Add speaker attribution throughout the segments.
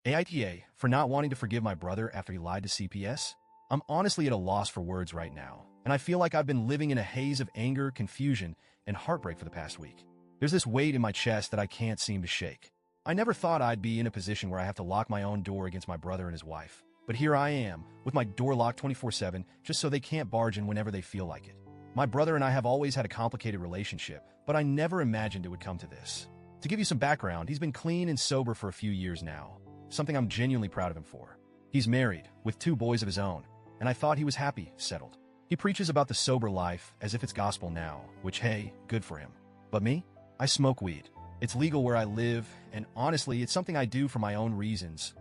Speaker 1: AITA for not wanting to forgive my brother after he lied to CPS? I'm honestly at a loss for words right now, and I feel like I've been living in a haze of anger, confusion, and heartbreak for the past week. There's this weight in my chest that I can't seem to shake. I never thought I'd be in a position where I have to lock my own door against my brother and his wife. But here I am, with my door locked 24/7, just so they can't barge in whenever they feel like it. My brother and I have always had a complicated relationship, but I never imagined it would come to this. To give you some background, he's been clean and sober for a few years now, something I'm genuinely proud of him for. He's married, with 2 boys of his own, and I thought he was happy, settled. He preaches about the sober life as if it's gospel now, which, hey, good for him. But me? I smoke weed. It's legal where I live, and honestly, it's something I do for my own reasons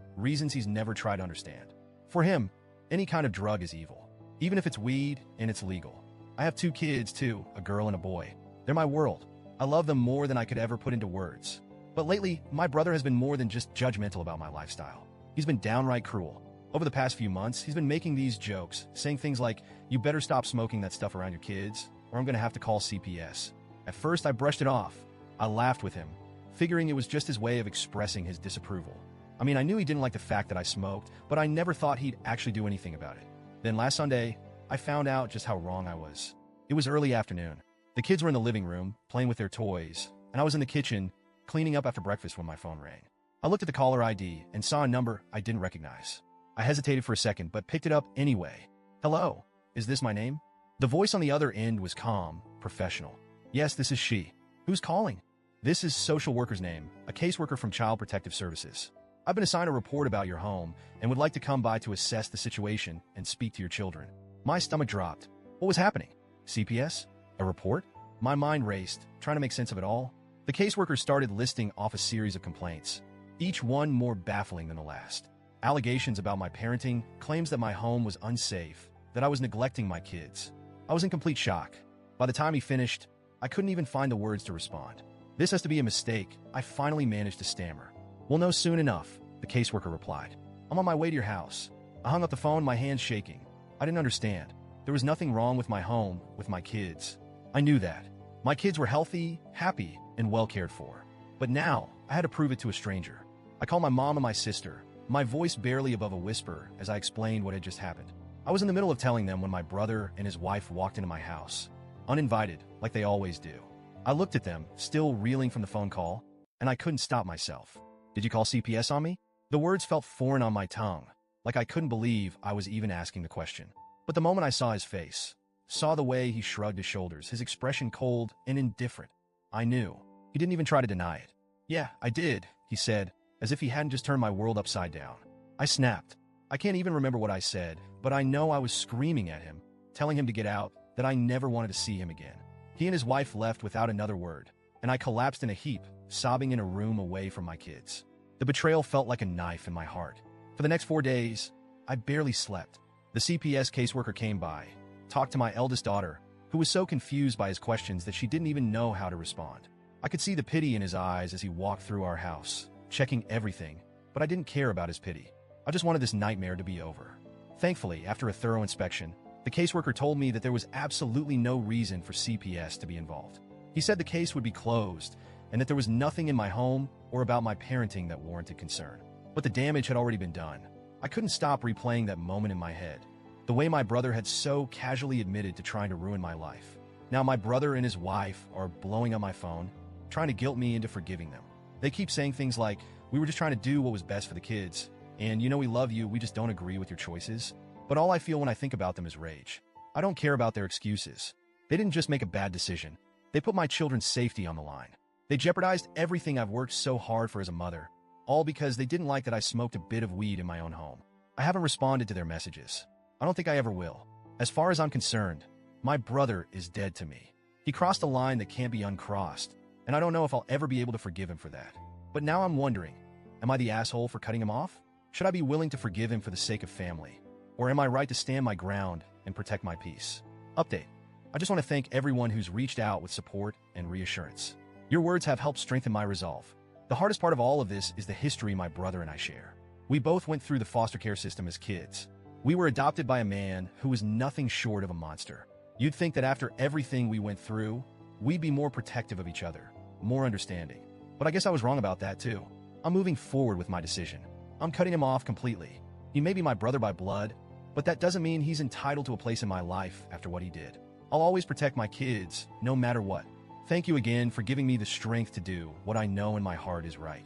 Speaker 1: he's never tried to understand. For him, any kind of drug is evil, even if it's weed and it's legal. I have 2 kids, too, a girl and a boy. They're my world. I love them more than I could ever put into words. But lately, my brother has been more than just judgmental about my lifestyle. He's been downright cruel. Over the past few months, he's been making these jokes, saying things like, "You better stop smoking that stuff around your kids, or I'm gonna have to call CPS." At first, I brushed it off. I laughed with him, figuring it was just his way of expressing his disapproval. I mean, I knew he didn't like the fact that I smoked, but I never thought he'd actually do anything about it. Then last Sunday, I found out just how wrong I was. It was early afternoon. The kids were in the living room, playing with their toys, and I was in the kitchen, cleaning up after breakfast when my phone rang. I looked at the caller ID and saw a number I didn't recognize. I hesitated for a second, but picked it up anyway. "Hello, is this my name?" The voice on the other end was calm, professional. "Yes, this is she. Who's calling?" "This is social worker's name, a caseworker from Child Protective Services. I've been assigned a report about your home and would like to come by to assess the situation and speak to your children." My stomach dropped. What was happening? CPS? A report? My mind raced, trying to make sense of it all. The caseworker started listing off a series of complaints, each one more baffling than the last. Allegations about my parenting, claims that my home was unsafe, that I was neglecting my kids. I was in complete shock. By the time he finished, I couldn't even find the words to respond. "This has to be a mistake," I finally managed to stammer. "We'll know soon enough," the caseworker replied. "I'm on my way to your house." I hung up the phone, my hands shaking. I didn't understand. There was nothing wrong with my home, with my kids. I knew that. My kids were healthy, happy, and well cared for. But now, I had to prove it to a stranger. I called my mom and my sister, my voice barely above a whisper as I explained what had just happened. I was in the middle of telling them when my brother and his wife walked into my house, uninvited, like they always do. I looked at them, still reeling from the phone call, and I couldn't stop myself. "Did you call CPS on me?" The words felt foreign on my tongue, like I couldn't believe I was even asking the question. But the moment I saw his face, saw the way he shrugged his shoulders, his expression cold and indifferent, I knew. He didn't even try to deny it. "Yeah, I did," he said, as if he hadn't just turned my world upside down. I snapped. I can't even remember what I said, but I know I was screaming at him, telling him to get out, that I never wanted to see him again. He and his wife left without another word, and I collapsed in a heap, sobbing in a room away from my kids. The betrayal felt like a knife in my heart. For the next 4 days, I barely slept. The CPS caseworker came by, talked to my eldest daughter, who was so confused by his questions that she didn't even know how to respond. I could see the pity in his eyes as he walked through our house, checking everything, but I didn't care about his pity. I just wanted this nightmare to be over. Thankfully, after a thorough inspection, the caseworker told me that there was absolutely no reason for CPS to be involved. He said the case would be closed, and that there was nothing in my home or about my parenting that warranted concern. But the damage had already been done. I couldn't stop replaying that moment in my head. The way my brother had so casually admitted to trying to ruin my life. Now my brother and his wife are blowing up my phone, trying to guilt me into forgiving them. They keep saying things like, "We were just trying to do what was best for the kids, and we love you, we just don't agree with your choices." But all I feel when I think about them is rage. I don't care about their excuses. They didn't just make a bad decision. They put my children's safety on the line. They jeopardized everything I've worked so hard for as a mother, all because they didn't like that I smoked a bit of weed in my own home. I haven't responded to their messages. I don't think I ever will. As far as I'm concerned, my brother is dead to me. He crossed a line that can't be uncrossed, and I don't know if I'll ever be able to forgive him for that. But now I'm wondering, am I the asshole for cutting him off? Should I be willing to forgive him for the sake of family? Or am I right to stand my ground and protect my peace? Update. I just want to thank everyone who's reached out with support and reassurance. Your words have helped strengthen my resolve. The hardest part of all of this is the history my brother and I share. We both went through the foster care system as kids. We were adopted by a man who was nothing short of a monster. You'd think that after everything we went through, we'd be more protective of each other, more understanding. But I guess I was wrong about that too. I'm moving forward with my decision. I'm cutting him off completely. He may be my brother by blood, but that doesn't mean he's entitled to a place in my life after what he did. I'll always protect my kids, no matter what. Thank you again for giving me the strength to do what I know in my heart is right.